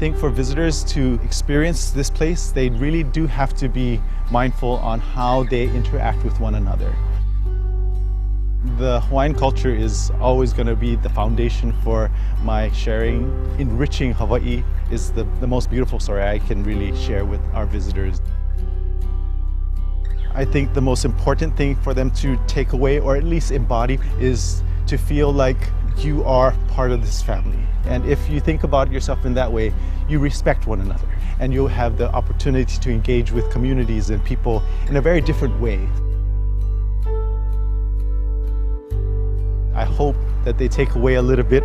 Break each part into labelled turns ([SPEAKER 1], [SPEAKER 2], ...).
[SPEAKER 1] think for visitors to experience this place, they really do have to be mindful on how they interact with one another. The Hawaiian culture is always going to be the foundation for my sharing. Enriching Hawaii is the most beautiful story I can really share with our visitors. I think the most important thing for them to take away, or at least embody, is to feel like you are part of this family. And if you think about yourself in that way, you respect one another, and you'll have the opportunity to engage with communities and people in a very different way. I hope that they take away a little bit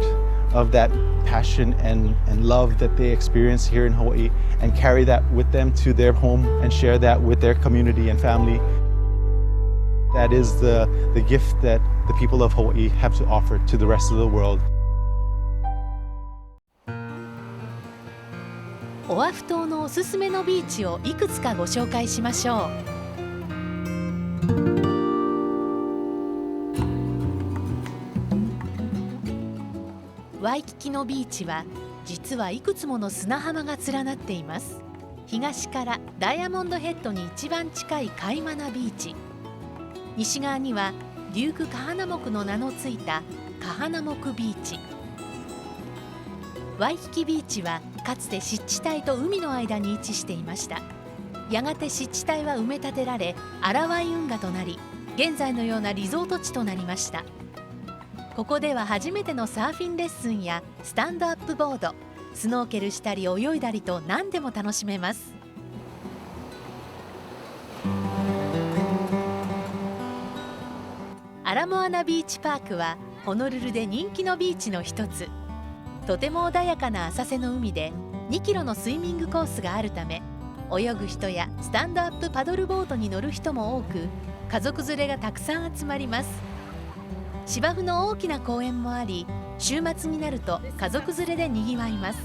[SPEAKER 1] of that passion and love that they experience here in Hawaii and carry that with them to their home and share that with their community and family. That is the gift that the people of Hawaii have to offer to the rest of the world.
[SPEAKER 2] オアフ島のおすすめのビーチをいくつかご紹介しましょう。ワイキキのビーチは実はいくつもの砂浜が連なっています。東からダイヤモンドヘッドに一番近いカイマナビーチ、西側にはデュークカハナモクの名のついたカハナモクビーチ。ワイキキビーチはかつて湿地帯と海の間に位置していました。やがて湿地帯は埋め立てられ、アラワイ運河となり、現在のようなリゾート地となりました。ここでは初めてのサーフィンレッスンやスタンドアップボード、スノーケルしたり泳いだりと何でも楽しめます。アラモアナビーチパークはホノルルで人気のビーチの一つ。とても穏やかな浅瀬の海で2キロのスイミングコースがあるため、泳ぐ人やスタンドアップパドルボードに乗る人も多く、家族連れがたくさん集まります。芝生の大きな公園もあり、週末になると家族連れでにぎわいます。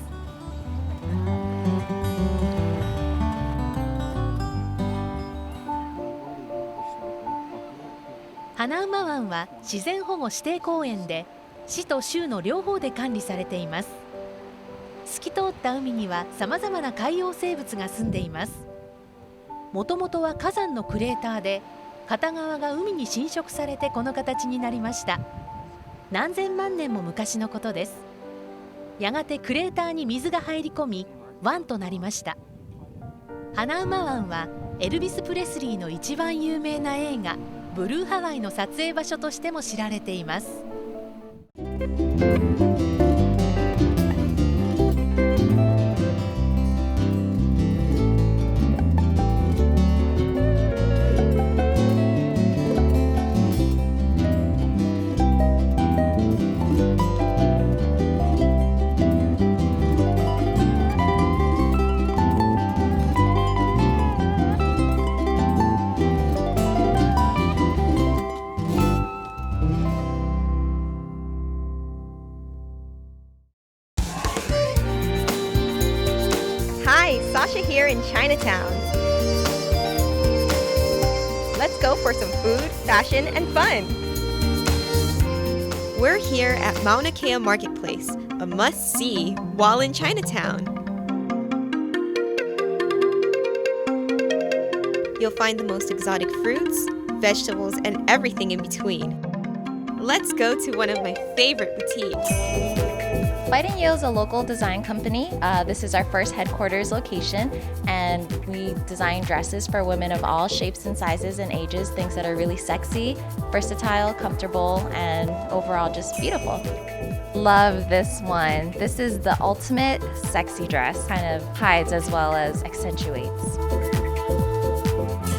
[SPEAKER 2] 花馬湾は自然保護指定公園で、市と州の両方で管理されています。透き通った海にはさまざまな海洋生物が住んでいます。もともとは火山のクレーターで、片側が海に浸食されてこの形になりました。何千万年も昔のことです。やがてクレーターに水が入り込み、湾となりました。花馬湾はエルビス・プレスリーの一番有名な映画「ブルーハワイ」の撮影場所としても知られています。
[SPEAKER 3] Hi, Sasha here in Chinatown. Let's go for some food, fashion, and fun. We're here at Mauna Kea Marketplace, a must-see while in Chinatown. You'll find the most exotic fruits, vegetables, and everything in between. Let's go to one of my favorite boutiques.
[SPEAKER 4] White & Yale is a local design company. This is our first headquarters location, and we design dresses for women of all shapes and sizes and ages, things that are really sexy, versatile, comfortable, and overall just beautiful. Love this one. This is the ultimate sexy dress, kind of hides as well as accentuates.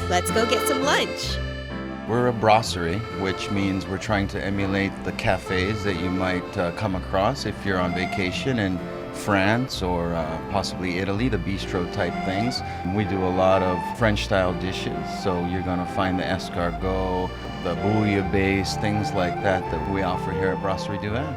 [SPEAKER 3] Let's go get some lunch.
[SPEAKER 5] We're a brasserie, which means we're trying to emulate the cafes that you might come across if you're on vacation in France or possibly Italy, the bistro type things. We do a lot of French style dishes, so you're going to find the escargot, the bouillabaisse, things like that we offer here at Brasserie du Vin.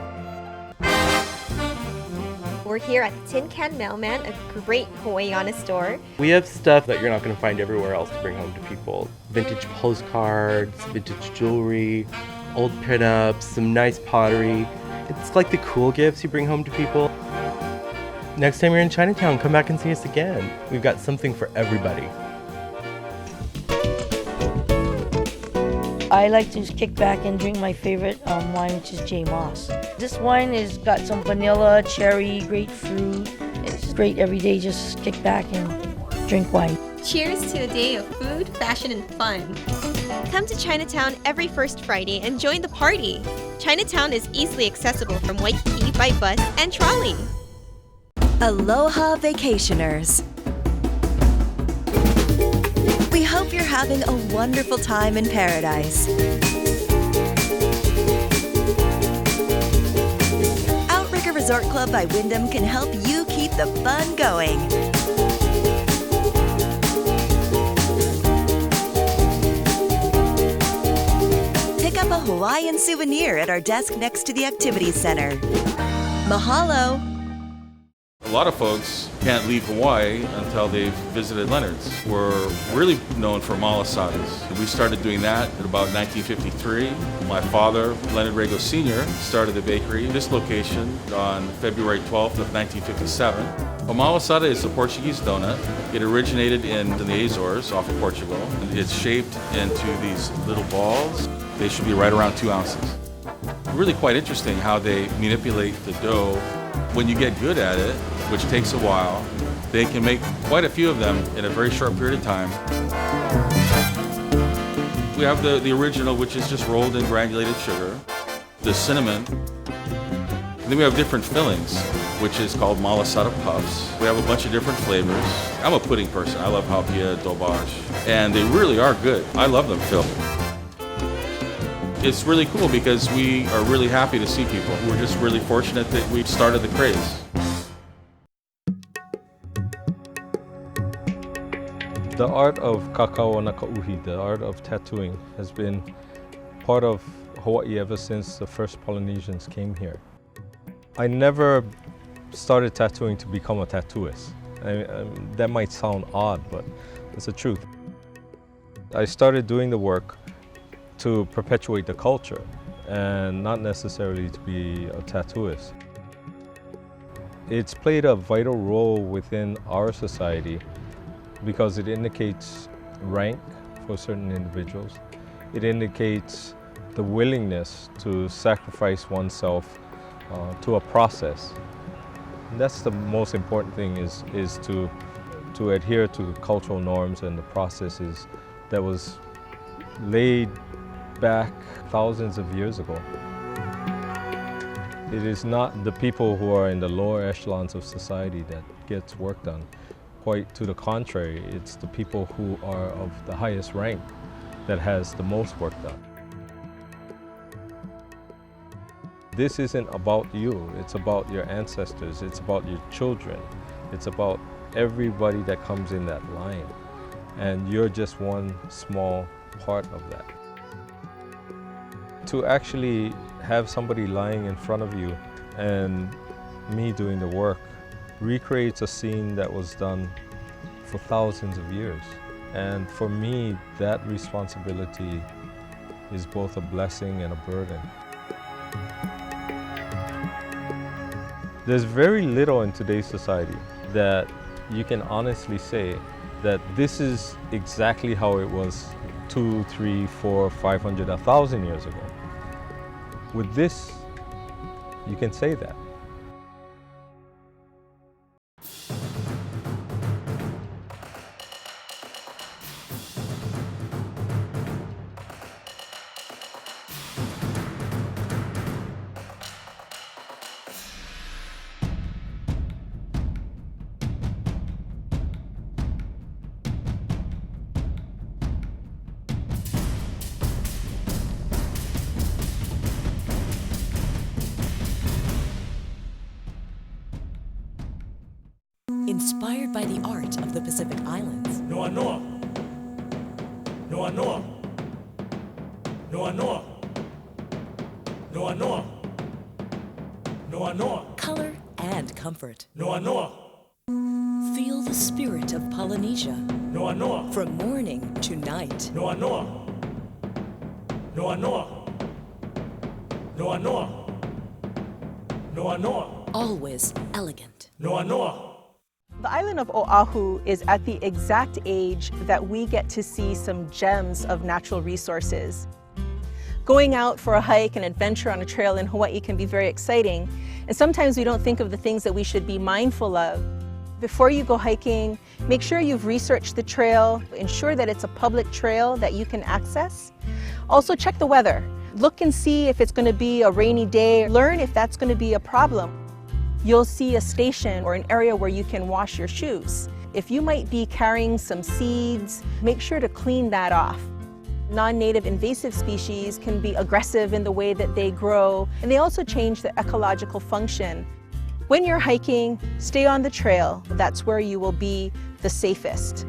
[SPEAKER 3] We're here at the Tin Can Mailman, a great Hawaiiana store.
[SPEAKER 6] We have stuff that you're not going to find everywhere else to bring home to people. Vintage postcards, vintage jewelry, old pinups, some nice pottery. It's like the cool gifts you bring home to people. Next time you're in Chinatown, come back and see us again. We've got something for everybody.
[SPEAKER 7] I like to just kick back and drink my favorite wine, which is J. Moss. This wine has got some vanilla, cherry, grapefruit. It's just great every day, just kick back and drink wine.
[SPEAKER 3] Cheers to a day of food, fashion, and fun. Come to Chinatown every first Friday and join the party. Chinatown is easily accessible from Waikiki by bus and trolley.
[SPEAKER 8] Aloha vacationers. We hope you're having a wonderful time in paradise. Outrigger Resort Club by Wyndham can help you keep the fun going. Pick up a Hawaiian souvenir at our desk next to the Activities Center. Mahalo!
[SPEAKER 9] A lot of folks can't leave Hawaii until they've visited Leonard's. We're really known for malasadas. We started doing that at about 1953. My father, Leonard Rago Sr., started the bakery at this location on February 12th of 1957. A malasada is a Portuguese donut. It originated in the Azores off of Portugal. It's shaped into these little balls. They should be right around 2 ounces. Really quite interesting how they manipulate the dough. When you get good at it, which takes a while, they can make quite a few of them in a very short period of time. We have the original, which is just rolled in granulated sugar, the cinnamon, and then we have different fillings, which is called malasada puffs. We have a bunch of different flavors. I'm a pudding person. I love halpia, dobage, and they really are good. I love them filled. It's really cool because we are really happy to see people. We're just really fortunate that we started the craze.
[SPEAKER 10] The art of kakao nakauhi, the art of tattooing, has been part of Hawaii ever since the first Polynesians came here. I never started tattooing to become a tattooist. That might sound odd, but it's the truth. I started doing the work to perpetuate the culture and not necessarily to be a tattooist. It's played a vital role within our society because it indicates rank for certain individuals. It indicates the willingness to sacrifice oneself to a process. And that's the most important thing is to adhere to cultural norms and the processes that was laid back thousands of years ago. It is not the people who are in the lower echelons of society that gets work done. Quite to the contrary, it's the people who are of the highest rank that has the most work done. This isn't about you, it's about your ancestors, it's about your children, it's about everybody that comes in that line. And you're just one small part of that. To actually have somebody lying in front of you and me doing the work recreates a scene that was done for thousands of years. And for me, that responsibility is both a blessing and a burden. There's very little in today's society that you can honestly say that this is exactly how it was 2, 3, 4, 500, 1,000 years ago. With this, you can say that.
[SPEAKER 11] Inspired by the art of the Pacific Islands.
[SPEAKER 12] Noa Noa. Noa Noa. Noa Noa. Noa Noa. Noa Noa.
[SPEAKER 11] Color and comfort.
[SPEAKER 12] Noa Noa.
[SPEAKER 11] Feel the spirit of Polynesia.
[SPEAKER 12] Noa Noa.
[SPEAKER 11] From morning to night.
[SPEAKER 12] Noa Noa. Noa Noa. Noa Noa. Noa Noa.
[SPEAKER 11] always elegant.
[SPEAKER 12] Noa noa.
[SPEAKER 13] The island of Oahu is at the exact age that we get to see some gems of natural resources. Going out for a hike and adventure on a trail in Hawaii can be very exciting, and sometimes we don't think of the things that we should be mindful of. Before you go hiking, make sure you've researched the trail, ensure that it's a public trail that you can access. Also check the weather. Look and see if it's going to be a rainy day. Learn if that's going to be a problem. You'll see a station or an area where you can wash your shoes. If you might be carrying some seeds, make sure to clean that off. Non-native invasive species can be aggressive in the way that they grow, and they also change the ecological function. When you're hiking, stay on the trail. That's where you will be the safest.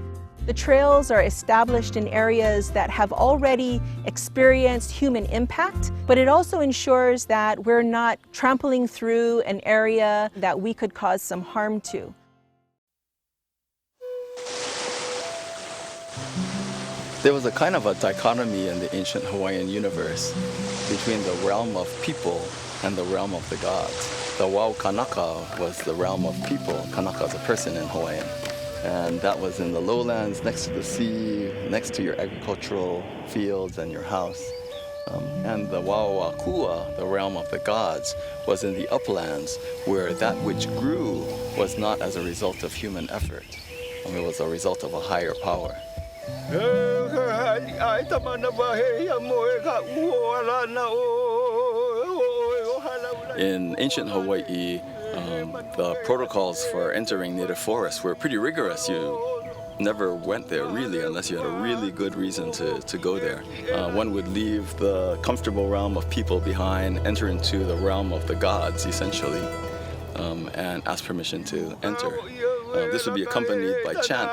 [SPEAKER 13] The trails are established in areas that have already experienced human impact, but it also ensures that we're not trampling through an area that we could cause some harm to.
[SPEAKER 14] There was a kind of a dichotomy in the ancient Hawaiian universe between the realm of people and the realm of the gods. The Wau Kanaka was the realm of people. Kanaka is a person in Hawaiian. And that was in the lowlands, next to the sea, next to your agricultural fields and your house. And the Wauakua, the realm of the gods, was in the uplands, where that which grew was not as a result of human effort. It was a result of a higher power. In ancient Hawaii, the protocols for entering native forests were pretty rigorous. You never went there really unless you had a really good reason to go there. One would leave the comfortable realm of people behind, enter into the realm of the gods essentially, and ask permission to enter. This would be accompanied by chant.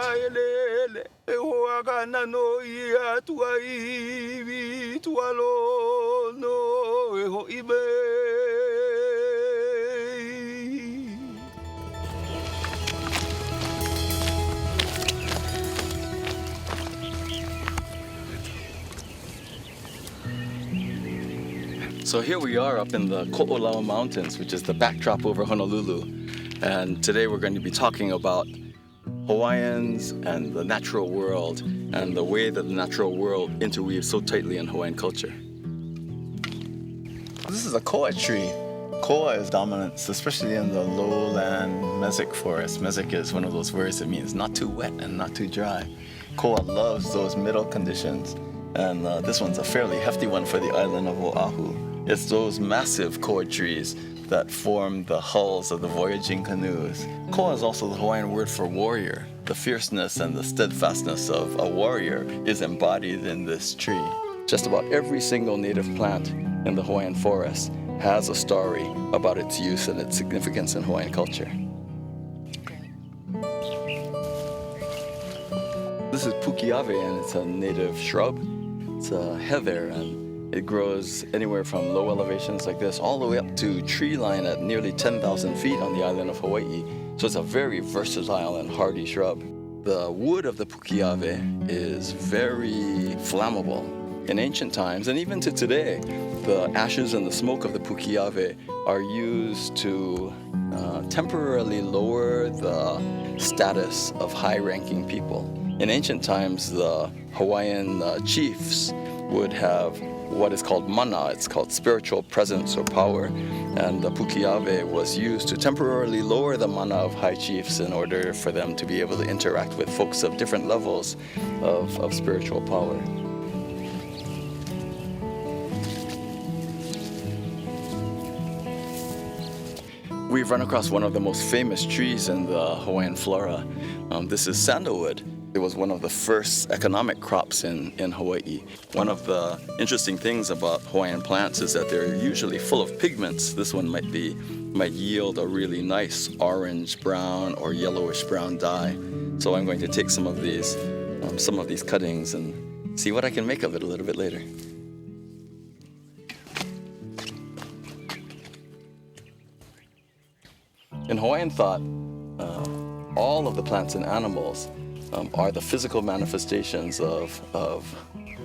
[SPEAKER 14] So here we are up in the Ko'olau Mountains, which is the backdrop over Honolulu. And today we're going to be talking about Hawaiians and the natural world and the way that the natural world interweaves so tightly in Hawaiian culture. This is a koa tree. Koa is dominant, especially in the lowland mesic forest. Mesic is one of those words that means not too wet and not too dry. Koa loves those middle conditions. And this one's a fairly hefty one for the island of Oahu. It's those massive koa trees that form the hulls of the voyaging canoes. Koa is also the Hawaiian word for warrior. The fierceness and the steadfastness of a warrior is embodied in this tree. Just about every single native plant in the Hawaiian forest has a story about its use and its significance in Hawaiian culture. This is pukiave, and it's a native shrub. It's a heather, and it grows anywhere from low elevations like this all the way up to tree line at nearly 10,000 feet on the island of Hawaii. So it's a very versatile and hardy shrub. The wood of the pukiave is very flammable. In ancient times, and even to today, the ashes and the smoke of the pukiave are used to temporarily lower the status of high-ranking people. In ancient times, the Hawaiian chiefs would have what is called mana. It's called spiritual presence or power, and the pukiave was used to temporarily lower the mana of high chiefs in order for them to be able to interact with folks of different levels of spiritual power. We've run across one of the most famous trees in the Hawaiian flora. This is sandalwood. It was one of the first economic crops in Hawaii. One of the interesting things about Hawaiian plants is that they're usually full of pigments. This one might yield a really nice orange brown or yellowish brown dye. So I'm going to take some of these cuttings and see what I can make of it a little bit later. In Hawaiian thought, all of the plants and animals are the physical manifestations of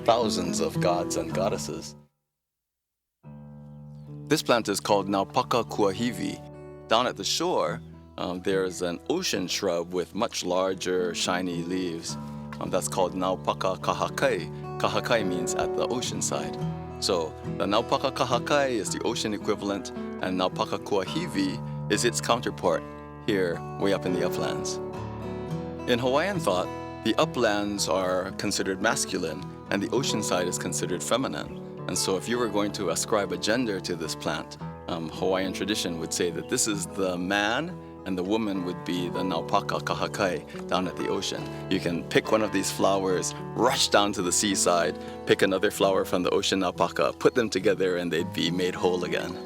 [SPEAKER 14] thousands of gods and goddesses. This plant is called Naupaka Kuahivi. Down at the shore, there's an ocean shrub with much larger, shiny leaves. That's called Naupaka kahakai. Kahakai means at the ocean side. So the Naupaka kahakai is the ocean equivalent, and Naupaka kuahivi is its counterpart here, way up in the uplands. In Hawaiian thought, the uplands are considered masculine, and the ocean side is considered feminine. And so if you were going to ascribe a gender to this plant, Hawaiian tradition would say that this is the man, and the woman would be the Naupaka kahakai down at the ocean. You can pick one of these flowers, rush down to the seaside, pick another flower from the ocean Naupaka, put them together, and they'd be made whole again.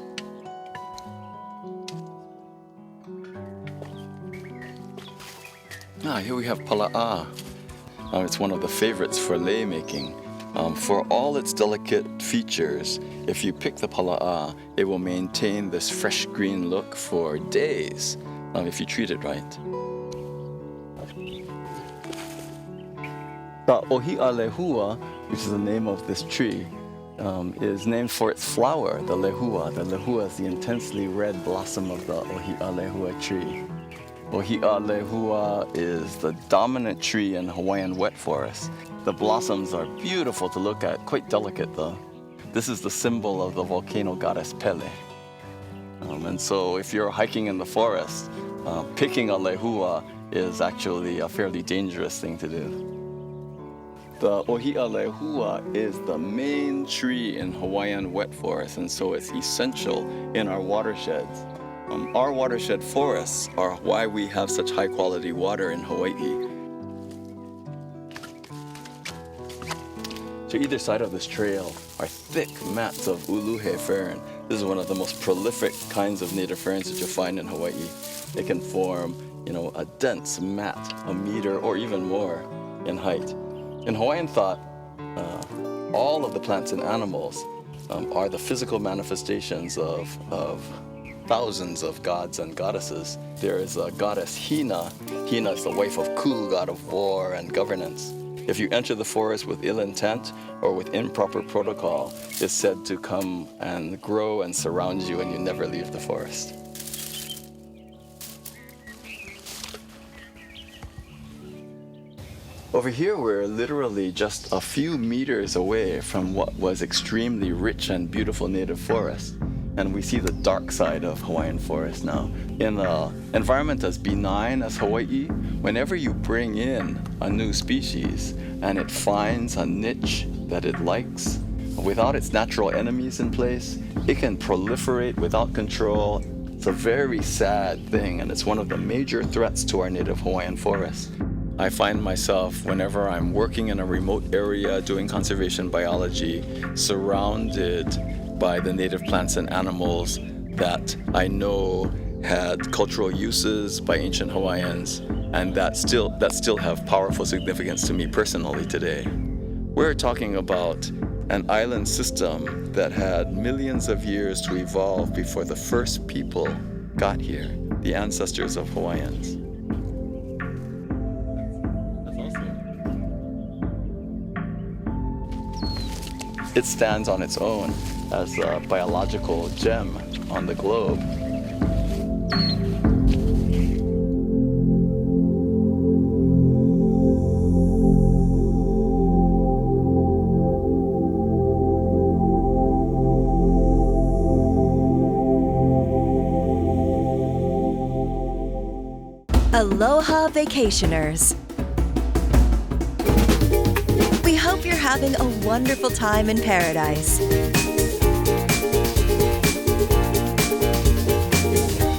[SPEAKER 14] Here we have pala'a. It's one of the favorites for lei making. For all its delicate features, if you pick the pala'a, it will maintain this fresh green look for days if you treat it right. The ohi'a lehua, which is the name of this tree, is named for its flower, the lehua. The lehua is the intensely red blossom of the ohi'a lehua tree. Ohi'a lehua is the dominant tree in Hawaiian wet forests. The blossoms are beautiful to look at, quite delicate though. This is the symbol of the volcano goddess Pele. And so if you're hiking in the forest, picking a lehua is actually a fairly dangerous thing to do. The ohi'a lehua is the main tree in Hawaiian wet forests, and so it's essential in our watersheds. Our watershed forests are why we have such high quality water in Hawaii. To either side of this trail are thick mats of uluhe fern. This is one of the most prolific kinds of native ferns that you'll find in Hawaii. It can form, a dense mat, a meter or even more in height. In Hawaiian thought, all of the plants and animals are the physical manifestations of thousands of gods and goddesses. There is a goddess Hina. Hina is the wife of Ku, god of war and governance. If you enter the forest with ill intent or with improper protocol, it's said to come and grow and surround you, and you never leave the forest. Over here, we're literally just a few meters away from what was extremely rich and beautiful native forest. And we see the dark side of Hawaiian forest now. In an environment as benign as Hawaii, whenever you bring in a new species and it finds a niche that it likes, without its natural enemies in place, it can proliferate without control. It's a very sad thing, and it's one of the major threats to our native Hawaiian forest. I find myself, whenever I'm working in a remote area doing conservation biology, surrounded by the native plants and animals that I know had cultural uses by ancient Hawaiians and that still have powerful significance to me personally today. We're talking about an island system that had millions of years to evolve before the first people got here, the ancestors of Hawaiians. It stands on its own as a biological gem on the globe.
[SPEAKER 8] Aloha vacationers. We hope you're having a wonderful time in paradise.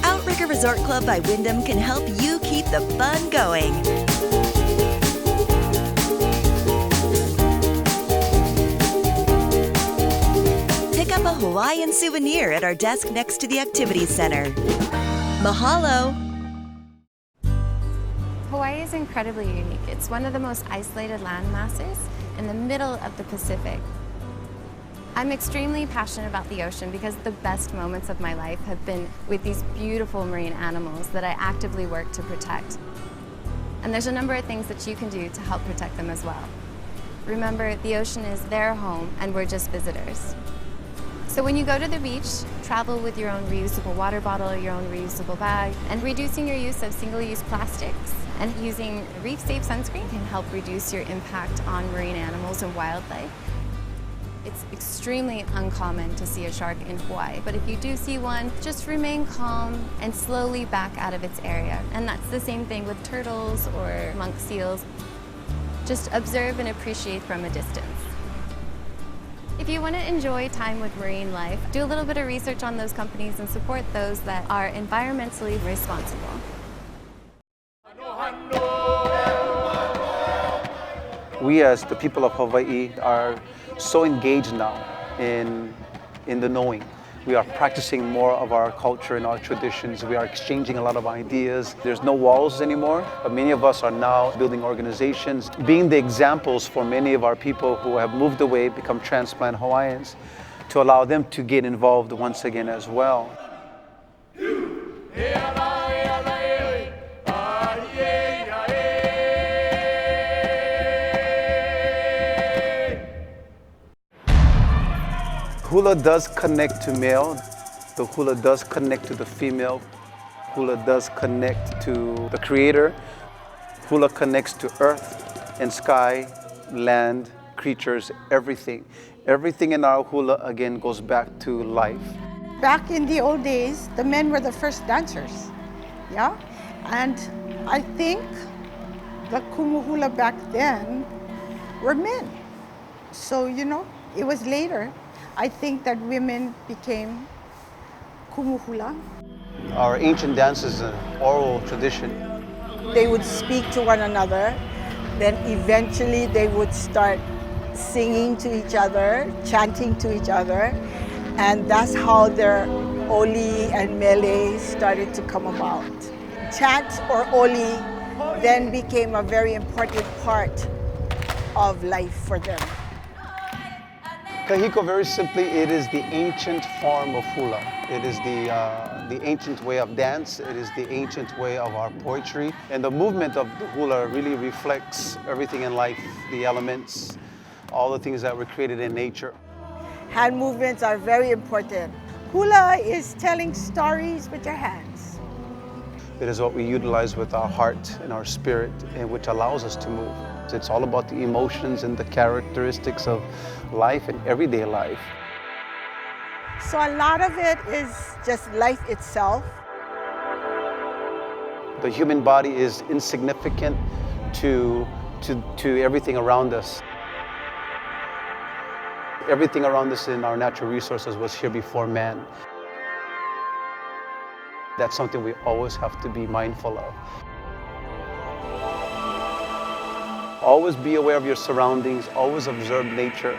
[SPEAKER 8] Outrigger Resort Club by Wyndham can help you keep the fun going. Pick up a Hawaiian souvenir at our desk next to the Activities Center. Mahalo!
[SPEAKER 15] Hawaii is incredibly unique. It's one of the most isolated land masses in the middle of the Pacific. I'm extremely passionate about the ocean because the best moments of my life have been with these beautiful marine animals that I actively work to protect. And there's a number of things that you can do to help protect them as well. Remember, the ocean is their home and we're just visitors. So when you go to the beach, travel with your own reusable water bottle or your own reusable bag, and reducing your use of single-use plastics and using reef-safe sunscreen can help reduce your impact on marine animals and wildlife. It's extremely uncommon to see a shark in Hawaii, but if you do see one, just remain calm and slowly back out of its area. And that's the same thing with turtles or monk seals. Just observe and appreciate from a distance. If you want to enjoy time with marine life, do a little bit of research on those companies and support those that are environmentally responsible.
[SPEAKER 1] We as the people of Hawaii are so engaged now in the knowing. We are practicing more of our culture and our traditions. We are exchanging a lot of ideas. There's no walls anymore, but many of us are now building organizations, being the examples for many of our people who have moved away, become transplant Hawaiians, to allow them to get involved once again as well. Hula does connect to male. The hula does connect to the female. Hula does connect to the creator. Hula connects to earth and sky, land, creatures, everything. Everything in our hula again goes back to life.
[SPEAKER 16] Back in the old days, the men were the first dancers, yeah? And I think the kumu hula back then were men. So, you know, it was later. I think that women became kumu hula.
[SPEAKER 1] Our ancient dance is an oral tradition.
[SPEAKER 7] They would speak to one another, then eventually they would start singing to each other, chanting to each other, and that's how their oli and mele started to come about. Chant or oli then became a very important part of life for them.
[SPEAKER 1] Kahiko, very simply, it is the ancient form of hula. It is the ancient way of dance. It is the ancient way of our poetry. And the movement of the hula really reflects everything in life, the elements, all the things that were created in nature.
[SPEAKER 7] Hand movements are very important. Hula is telling stories with your hands.
[SPEAKER 1] It is what we utilize with our heart and our spirit, and which allows us to move. It's all about the emotions and the characteristics of life and everyday life.
[SPEAKER 7] So a lot of it is just life itself.
[SPEAKER 1] The human body is insignificant to everything around us. Everything around us in our natural resources was here before man. That's something we always have to be mindful of. Always be aware of your surroundings, always observe nature.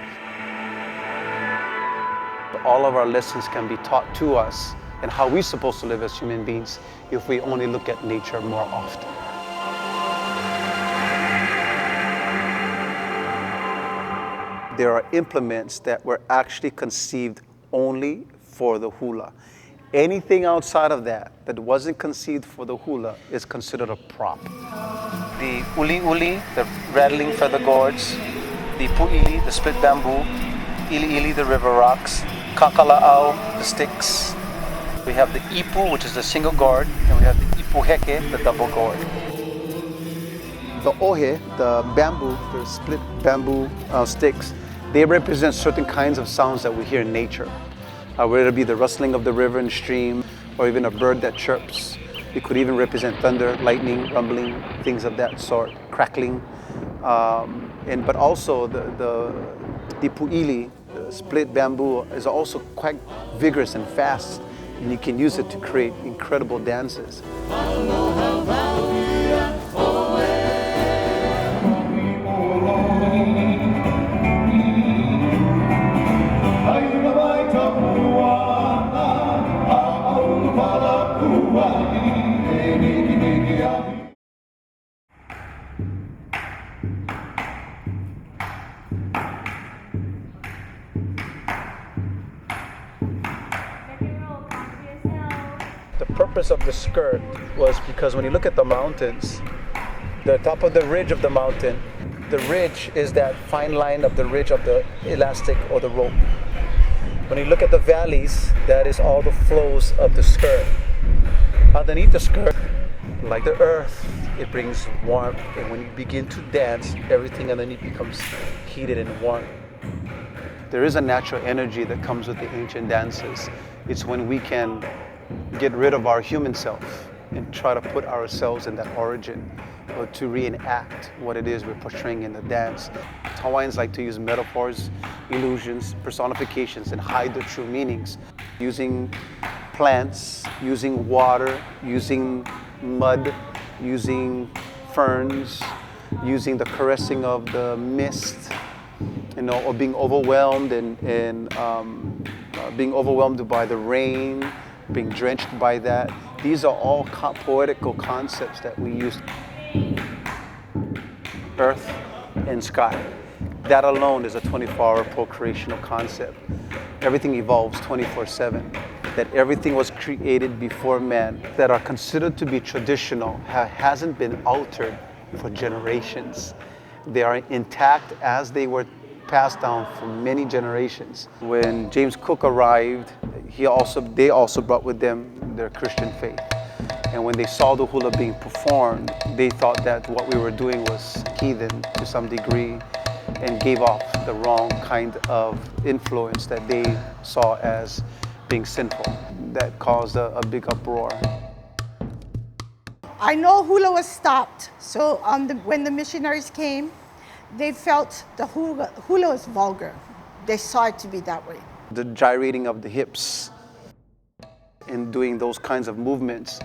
[SPEAKER 1] All of our lessons can be taught to us and how we're supposed to live as human beings if we only look at nature more often. There are implements that were actually conceived only for the hula. Anything outside of that wasn't conceived for the hula is considered a prop. The uli, the rattling feather gourds, the pu'ili, the split bamboo, ili, the river rocks, kakala'au, the sticks. We have the ipu, which is the single gourd, and we have the ipu heke, the double gourd. The ohe, the bamboo, the split bamboo sticks, they represent certain kinds of sounds that we hear in nature. Whether it be the rustling of the river and stream, or even a bird that chirps. It could even represent thunder, lightning, rumbling, things of that sort, crackling. But also the pu'ili, the split bamboo, is also quite vigorous and fast, and you can use it to create incredible dances. The purpose of the skirt was because when you look at the mountains, the top of the ridge of the mountain, the ridge is that fine line of the ridge of the elastic or the rope. When you look at the valleys, that is all the flows of the skirt. Underneath the skirt, like the earth, it brings warmth. And when you begin to dance, everything underneath becomes heated and warm. There is a natural energy that comes with the ancient dances. It's when we can get rid of our human self and try to put ourselves in that origin, or to reenact what it is we're portraying in the dance. Hawaiians like to use metaphors, illusions, personifications, and hide their true meanings. Using plants, using water, using mud, using ferns, using the caressing of the mist, or being overwhelmed and being overwhelmed by the rain, being drenched by that. These are all poetical concepts that we use. Earth and sky. That alone is a 24-hour procreational concept. Everything evolves 24/7. That everything was created before man, that are considered to be traditional, hasn't been altered for generations. They are intact as they were passed down for many generations. When James Cook arrived, they also brought with them their Christian faith. And when they saw the hula being performed, they thought that what we were doing was heathen to some degree, and gave off the wrong kind of influence that they saw as being sinful. That caused a big uproar.
[SPEAKER 16] I know hula was stopped, so when the missionaries came, they felt the hula was vulgar. They saw it to be that way.
[SPEAKER 1] The gyrating of the hips and doing those kinds of movements,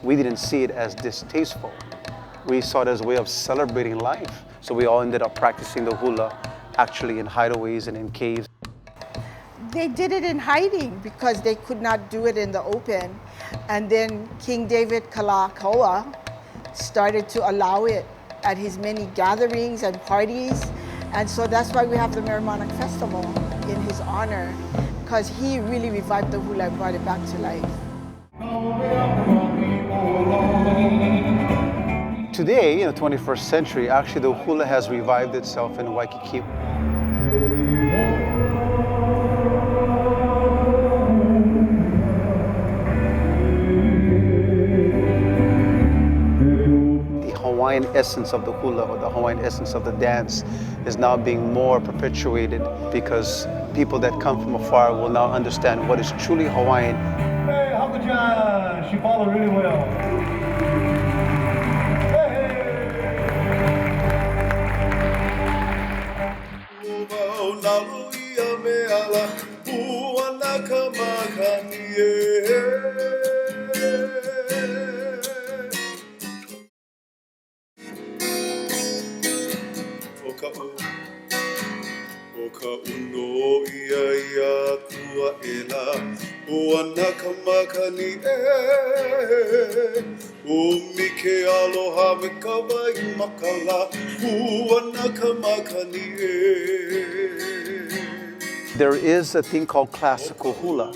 [SPEAKER 1] we didn't see it as distasteful. We saw it as a way of celebrating life. So we all ended up practicing the hula actually in hideaways and in caves.
[SPEAKER 16] They did it in hiding because they could not do it in the open. And then King David Kalakaua started to allow it at his many gatherings and parties. And so that's why we have the Merrimonic Festival in his honor, because he really revived the hula and brought it back to life.
[SPEAKER 1] Today, in the 21st century, actually the hula has revived itself in Waikiki. Hawaiian essence of the hula, or the Hawaiian essence of the dance, is now being more perpetuated because people that come from afar will now understand what is truly Hawaiian.
[SPEAKER 12] Hey, Hakuchan, she followed really well.
[SPEAKER 1] There is a thing called classical hula.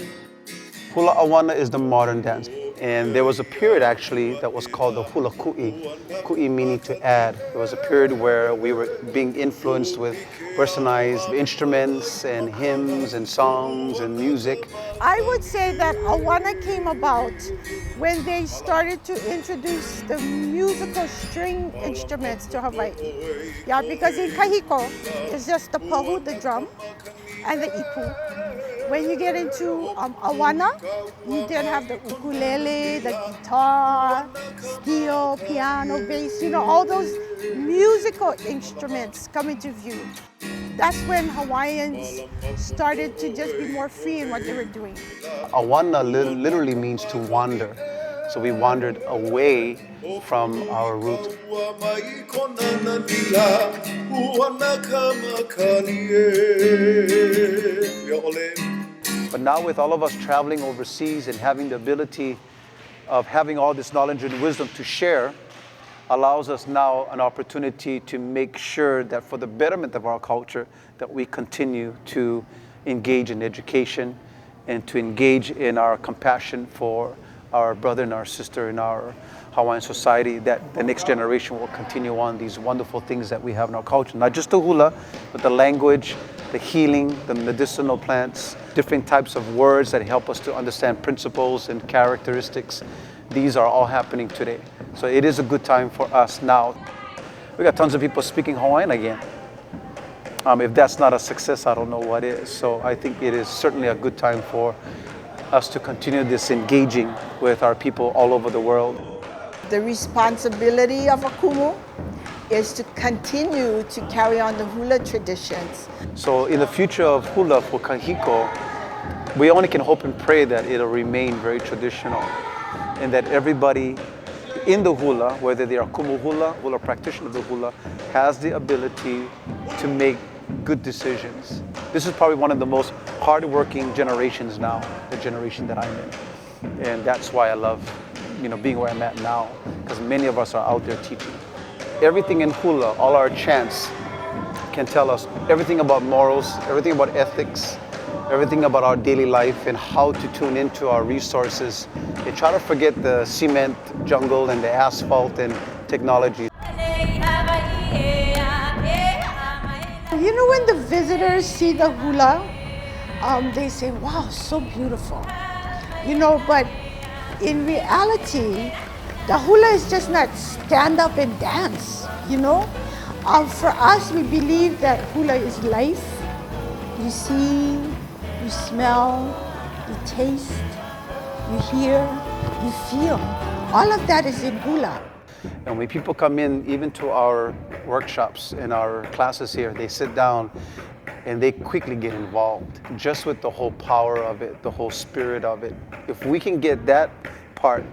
[SPEAKER 1] Hula awana is the modern dance. And there was a period actually that was called the hula ku'i. Ku'i meaning to add. There was a period where we were being influenced with personalized instruments and hymns and songs and music.
[SPEAKER 16] I would say that awana came about when they started to introduce the musical string instruments to Hawaii. Yeah, because in kahiko, it's just the pahu, the drum, and the ipu. When you get into awana, you then have the ukulele, the guitar, steel, piano, bass, all those musical instruments come into view. That's when Hawaiians started to just be more free in what they were doing.
[SPEAKER 1] Awana literally means to wander. So we wandered away from our root. But now with all of us traveling overseas and having the ability of having all this knowledge and wisdom to share, allows us now an opportunity to make sure that for the betterment of our culture, that we continue to engage in education and to engage in our compassion for our brother and our sister in our Hawaiian society, that the next generation will continue on these wonderful things that we have in our culture. Not just the hula, but the language, the healing, the medicinal plants, different types of words that help us to understand principles and characteristics. These are all happening today. So it is a good time for us now. We got tons of people speaking Hawaiian again. If that's not a success, I don't know what is. So I think it is certainly a good time for us to continue this engaging with our people all over the world.
[SPEAKER 7] The responsibility of a kumu is to continue to carry on the hula traditions.
[SPEAKER 1] So in the future of hula for Kahiko, we only can hope and pray that it'll remain very traditional and that everybody in the hula, whether they are kumu hula practitioner of the hula, has the ability to make good decisions. This is probably one of the most hardworking generations now, the generation that I'm in. And that's why I love, being where I'm at now, because many of us are out there teaching. Everything in hula, all our chants can tell us everything about morals, everything about ethics, everything about our daily life and how to tune into our resources and try to forget the cement jungle and the asphalt and technology.
[SPEAKER 16] When the visitors see the hula, they say, wow, so beautiful. But in reality, the hula is just not stand up and dance, For us, we believe that hula is life. You see, you smell, you taste, you hear, you feel. All of that is in hula.
[SPEAKER 1] And when people come in, even to our workshops and our classes here, they sit down and they quickly get involved just with the whole power of it, the whole spirit of it. If we can get that part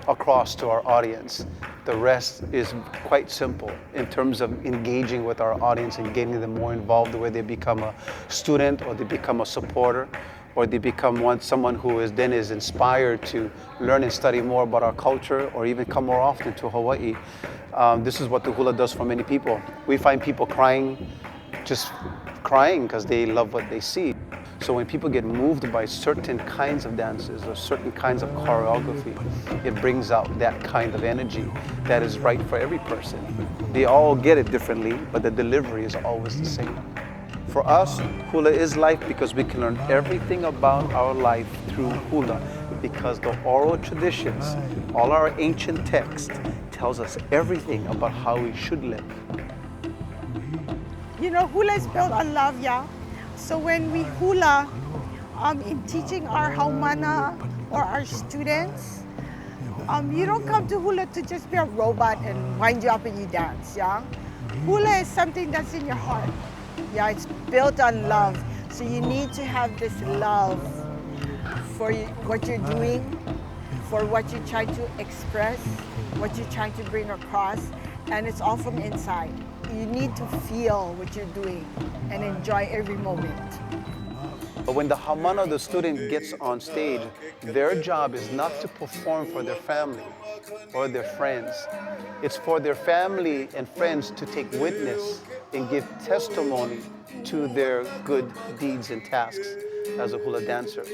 [SPEAKER 1] across to our audience, the rest is quite simple in terms of engaging with our audience and getting them more involved, where they become a student or they become a supporter or they become someone who is inspired to learn and study more about our culture or even come more often to Hawaii. This is what the hula does for many people. We find people just crying because they love what they see. So when people get moved by certain kinds of dances or certain kinds of choreography, it brings out that kind of energy that is right for every person. They all get it differently, but the delivery is always the same. For us, hula is life because we can learn everything about our life through hula, because the oral traditions, all our ancient text, tells us everything about how we should live.
[SPEAKER 16] Hula is built on love, yeah? So when we hula, in teaching our haumana or our students, you don't come to hula to just be a robot and wind you up and you dance, yeah? Hula is something that's in your heart. Yeah, it's built on love. So you need to have this love for what you're doing, for what you're trying to express, what you're trying to bring across, and it's all from inside. You need to feel what you're doing and enjoy every moment.
[SPEAKER 1] But when the haumana, the student, gets on stage, their job is not to perform for their family or their friends. It's for their family and friends to take witness and give testimony to their good deeds and tasks as a hula dancer.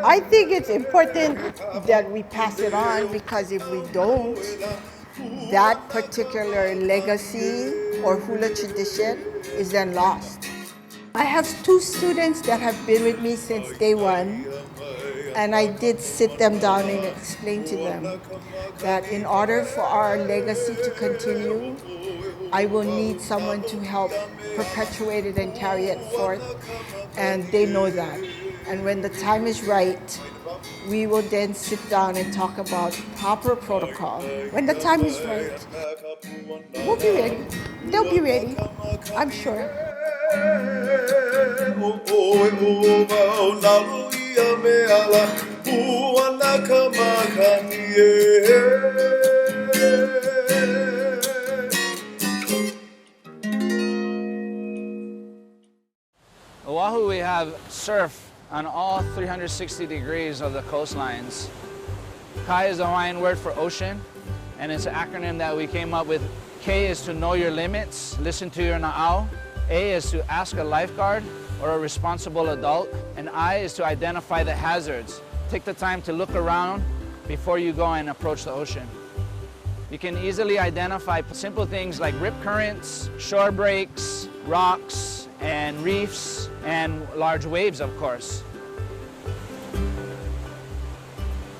[SPEAKER 16] I think it's important that we pass it on, because if we don't, that particular legacy or hula tradition is then lost. I have 2 students that have been with me since day one, and I did sit them down and explain to them that in order for our legacy to continue, I will need someone to help perpetuate it and carry it forth, and they know that. And when the time is right, we will then sit down and talk about proper protocol. When the time is right, we'll be ready. They'll be ready, I'm sure.
[SPEAKER 17] Oahu, we have surf on all 360 degrees of the coastlines. Kai is the Hawaiian word for ocean, and it's an acronym that we came up with. K is to know your limits, listen to your na'au. A is to ask a lifeguard or a responsible adult, and I is to identify the hazards. take the time to look around before you go and approach the ocean. You can easily identify simple things like rip currents, shore breaks, rocks, and reefs, and large waves, of course.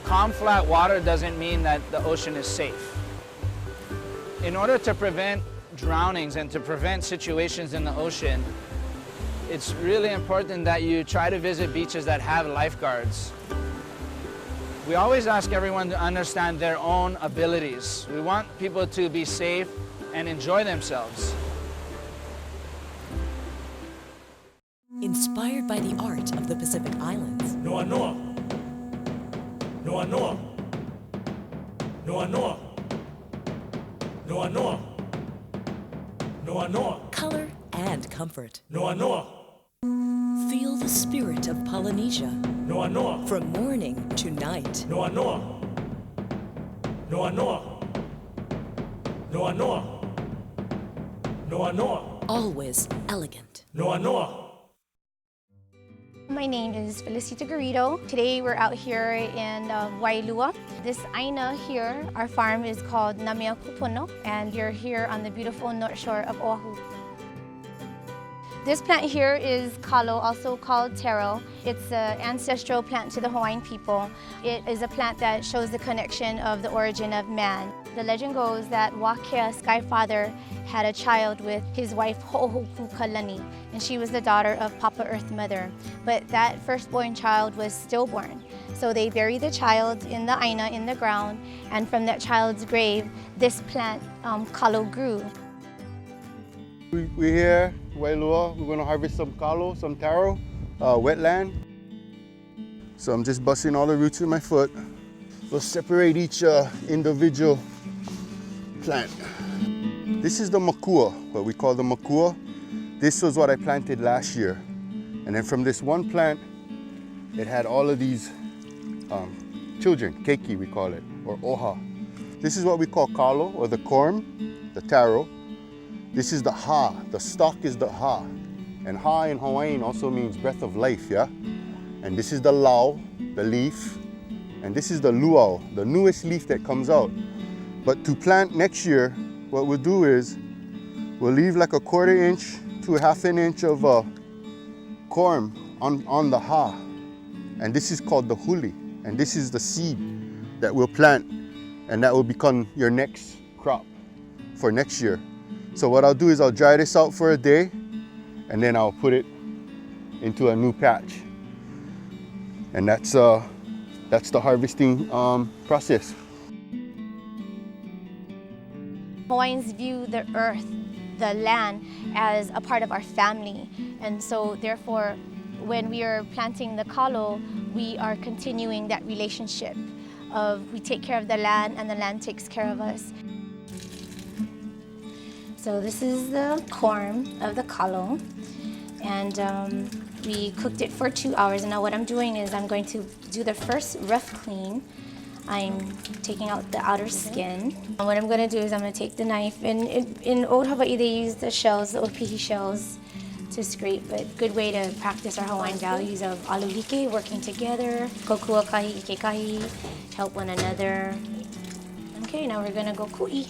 [SPEAKER 17] Calm, flat water doesn't mean that the ocean is safe. In order to prevent drownings and to prevent situations in the ocean, it's really important that you try to visit beaches that have lifeguards. We always ask everyone to understand their own abilities. We want people to be safe and enjoy themselves.
[SPEAKER 11] Inspired by the art of the Pacific Islands.
[SPEAKER 12] Noa Noa. Noa Noa. Noa Noa. Noa Noa. Noa Noa.
[SPEAKER 11] Color and comfort.
[SPEAKER 12] Noa Noa.
[SPEAKER 11] Feel the spirit of Polynesia.
[SPEAKER 12] Noa Noa.
[SPEAKER 11] From morning to night.
[SPEAKER 12] Noa Noa. Noa Noa. Noa Noa. Noa Noa.
[SPEAKER 11] Always elegant.
[SPEAKER 12] Noa Noa.
[SPEAKER 18] My name is Felicita Garrido. Today we're out here in Wailua. This aina here, our farm is called Namea Kupono, and you're here on the beautiful north shore of Oahu. This plant here is kalo, also called taro. It's an ancestral plant to the Hawaiian people. It is a plant that shows the connection of the origin of man. The legend goes that Wakea, Sky Father, had a child with his wife Ho'ohupukalani, and she was the daughter of Papa Earth Mother. But that firstborn child was stillborn. So they buried the child in the aina, in the ground, and from that child's grave, this plant, kalo, grew.
[SPEAKER 19] We're here, Wailua. We're going to harvest some kalo, some taro, wetland. So I'm just busting all the roots with my foot. We'll separate each individual plant. This is the makua, what we call the makua. This was what I planted last year. And then from this one plant, it had all of these children, keiki we call it, or oha. This is what we call kalo, or the corm, the taro. This is the ha, the stalk is the ha. And ha in Hawaiian also means breath of life, yeah? And this is the lau, the leaf. And this is the luau, the newest leaf that comes out. But to plant next year, what we'll do is, we'll leave like a 1/4 inch to a 1/2 inch of corm on the ha. And this is called the huli. And this is the seed that we'll plant, and that will become your next crop for next year. So what I'll do is I'll dry this out for a day, and then I'll put it into a new patch. And that's the harvesting process.
[SPEAKER 18] Hawaiians view the earth, the land, as a part of our family. And so therefore, when we are planting the kalo, we are continuing that relationship of we take care of the land and the land takes care of us. So this is the corm of the kalo, and we cooked it for 2 hours. And now what I'm doing is I'm going to do the first rough clean. I'm taking out the outer skin. And what I'm going to do is I'm going to take the knife, and in Old Hawaii they use the shells, the opihi shells, to scrape, but good way to practice our Hawaiian values of alulike, working together, kokua kahi, ike kahi, help one another. Okay, now we're going to go ku'i.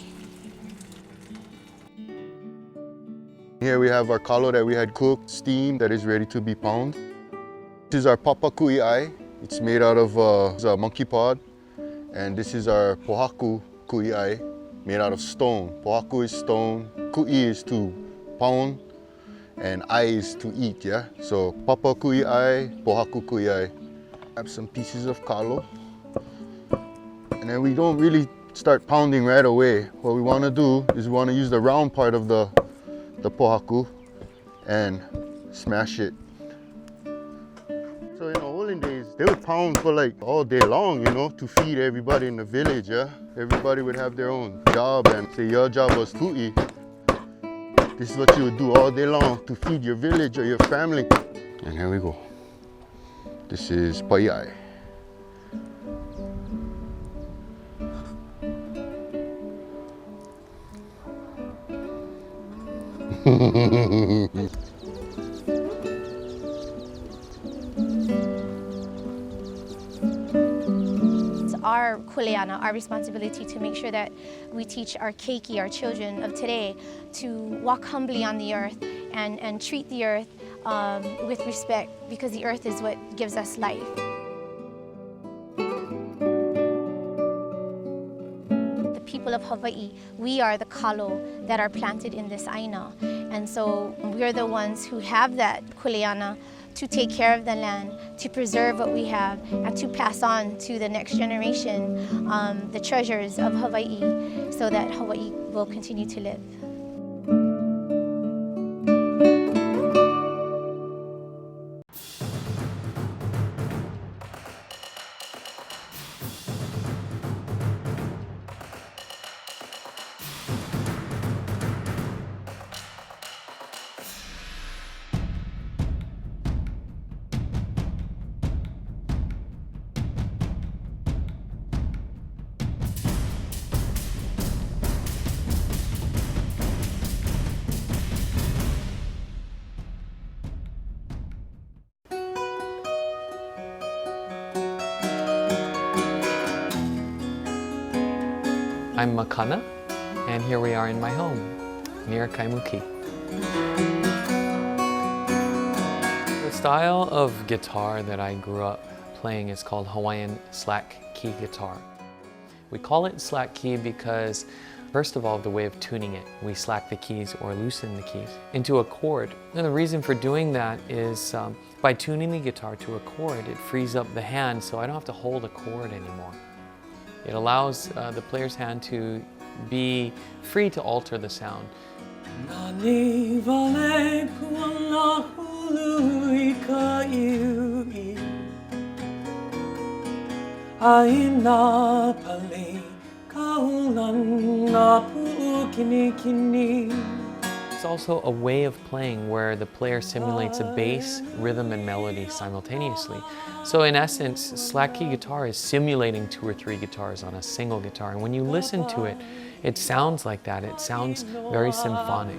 [SPEAKER 19] Here we have our kalo that we had cooked, steamed, that is ready to be pound. This is our papa ku'i'ai. It's made out of a monkey pod. And this is our pohaku ku'i'ai, made out of stone. Pohaku is stone, ku'i is to pound, and ai is to eat, yeah? So papa ku'i'ai, pohaku ku'i'ai. Have some pieces of kalo. And then we don't really start pounding right away. What we want to do is we want to use the round part of the pohaku and smash it. So in the olden days, they would pound for like all day long, you know, to feed everybody in the village, yeah? Everybody would have their own job, and say your job was to eat. This is what you would do all day long to feed your village or your family. And here we go. This is pai'ai.
[SPEAKER 18] our kuleana, our responsibility to make sure that we teach our keiki, our children of today, to walk humbly on the earth and treat the earth with respect, because the earth is what gives us life. The people of Hawaii, we are the kalo that are planted in this aina. And so we're the ones who have that kuleana to take care of the land, to preserve what we have, and to pass on to the next generation the treasures of Hawaii, so that Hawaii will continue to live.
[SPEAKER 20] I'm Makana, and here we are in my home, near Kaimuki. The style of guitar that I grew up playing is called Hawaiian slack key guitar. We call it slack key because, first of all, the way of tuning it. We slack the keys or loosen the keys into a chord. And the reason for doing that is by tuning the guitar to a chord, it frees up the hand so I don't have to hold a chord anymore. It allows the player's hand to be free to alter the sound. It's also a way of playing where the player simulates a bass, rhythm, and melody simultaneously. So in essence, slack key guitar is simulating 2 or 3 guitars on a single guitar. And when you listen to it, it sounds like that. It sounds very symphonic.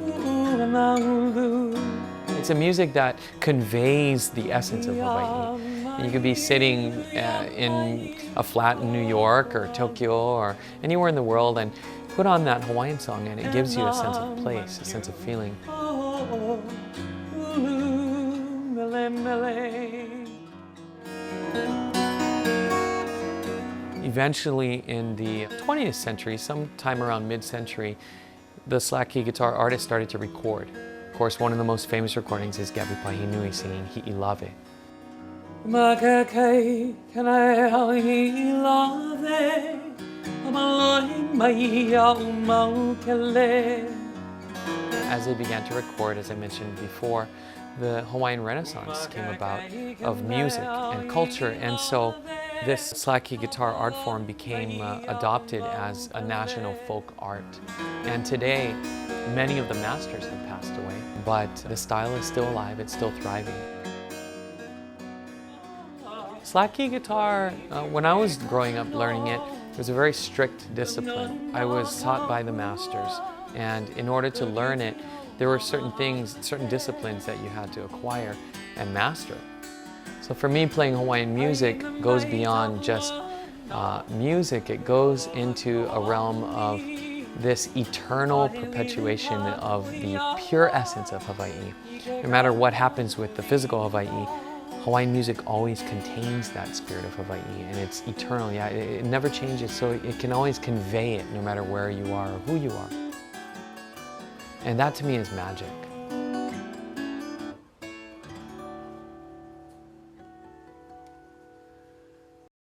[SPEAKER 20] It's a music that conveys the essence of Hawaii. And you could be sitting in a flat in New York or Tokyo or anywhere in the world and put on that Hawaiian song and it gives you a sense of place, a sense of feeling. Eventually in the 20th century, sometime around mid-century, the slack key guitar artists started to record. Of course, one of the most famous recordings is Gabi Pahinui singing Hi'ilave. As they began to record, as I mentioned before, the Hawaiian Renaissance came about of music and culture, and so this slack key guitar art form became adopted as a national folk art. And today, many of the masters have passed away, but the style is still alive, it's still thriving. Slack key guitar, when I was growing up learning it, was a very strict discipline. I was taught by the masters, and in order to learn it, there were certain things, certain disciplines that you had to acquire and master. So for me, playing Hawaiian music goes beyond just music. It goes into a realm of this eternal perpetuation of the pure essence of Hawaii. No matter what happens with the physical Hawaii, Hawaiian music always contains that spirit of Hawaii, and it's eternal. Yeah, it never changes, so it can always convey it no matter where you are or who you are. And that to me is magic.